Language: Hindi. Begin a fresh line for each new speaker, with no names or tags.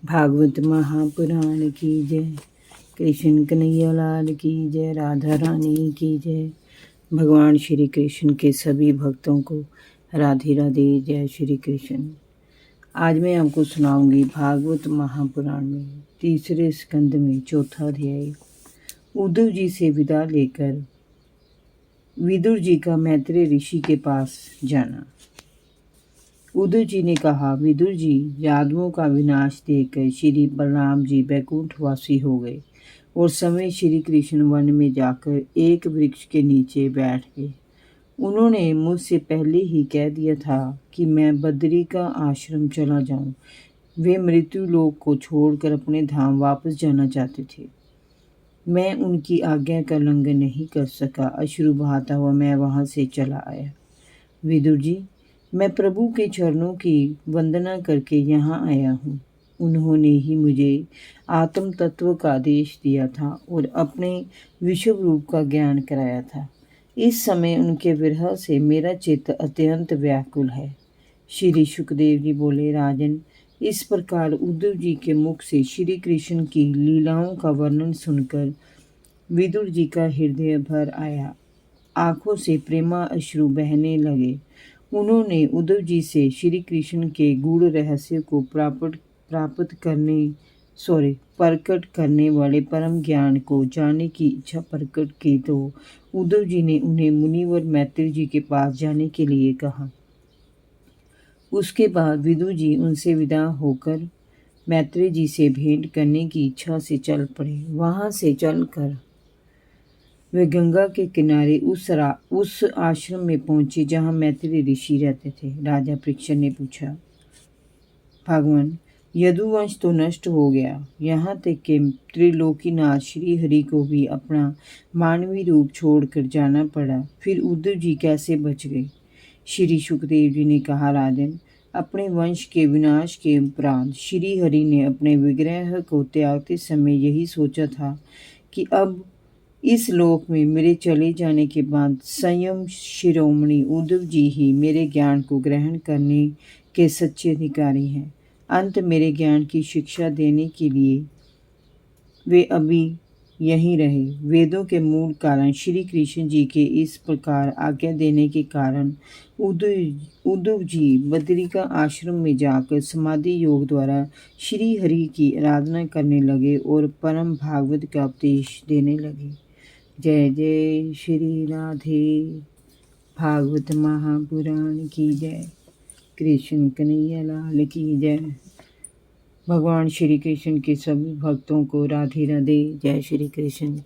भागवत महापुराण की जय। कृष्ण कन्हैया लाल की जय। राधा रानी की जय। भगवान श्री कृष्ण के सभी भक्तों को राधे राधे। जय श्री कृष्ण। आज मैं आपको सुनाऊंगी भागवत महापुराण में तीसरे स्कंद में चौथा अध्याय। उद्धव जी से विदा लेकर विदुर जी का मैत्रेय ऋषि के पास जाना। उद्धव जी ने कहा, विदुर जी, यादवों का विनाश देखकर श्री बलराम जी बैकुंठवासी हो गए और समय श्री कृष्ण वन में जाकर एक वृक्ष के नीचे बैठ गए। उन्होंने मुझसे पहले ही कह दिया था कि मैं बद्री का आश्रम चला जाऊं। वे मृत्यु लोक को छोड़कर अपने धाम वापस जाना चाहते थे। मैं उनकी आज्ञा का उल्लंघन नहीं कर सका। अश्रु बहाता हुआ मैं वहां से चला आया। विदुर जी, मैं प्रभु के चरणों की वंदना करके यहाँ आया हूँ। उन्होंने ही मुझे आत्म तत्व का आदेश दिया था और अपने विश्व रूप का ज्ञान कराया था। इस समय उनके विरह से मेरा चित्त अत्यंत व्याकुल है। श्री सुखदेव जी बोले, राजन, इस प्रकार उद्धव जी के मुख से श्री कृष्ण की लीलाओं का वर्णन सुनकर विदुर जी का हृदय भर आया। आंखों से प्रेमा अश्रु बहने लगे। उन्होंने उद्धव जी से श्री कृष्ण के गूढ़ रहस्य को प्रकट करने वाले परम ज्ञान को जानने की इच्छा प्रकट की तो उद्धव जी ने उन्हें मुनिवर मैत्रेय जी के पास जाने के लिए कहा। उसके बाद विदुर जी उनसे विदा होकर मैत्रेय जी से भेंट करने की इच्छा से चल पड़े। वहां से चलकर वे गंगा के किनारे उस आश्रम में पहुंचे जहां मैत्रेय ऋषि रहते थे। राजा परीक्षित ने पूछा, भगवान, यदुवंश तो नष्ट हो गया, यहाँ तक कि त्रिलोकीनाथ श्री हरि को भी अपना मानवीय रूप छोड़कर जाना पड़ा, फिर उद्धव जी कैसे बच गए? श्री सुखदेव जी ने कहा, राजन, अपने वंश के विनाश के उपरांत श्री हरि ने अपने विग्रह को त्यागते समय यही सोचा था कि अब इस लोक में मेरे चले जाने के बाद स्वयं शिरोमणि उद्धव जी ही मेरे ज्ञान को ग्रहण करने के सच्चे अधिकारी हैं। अंत मेरे ज्ञान की शिक्षा देने के लिए वे अभी यहीं रहे। वेदों के मूल कारण श्री कृष्ण जी के इस प्रकार आज्ञा देने के कारण उद्धव जी बद्री का आश्रम में जाकर समाधि योग द्वारा श्री हरि की आराधना करने लगे और परम भागवत का उपदेश देने लगे। जय जय श्री राधे। भागवत महापुराण की जय। कृष्ण कन्हैया लाल की जय। भगवान श्री कृष्ण के सभी भक्तों को राधे राधे। जय श्री कृष्ण।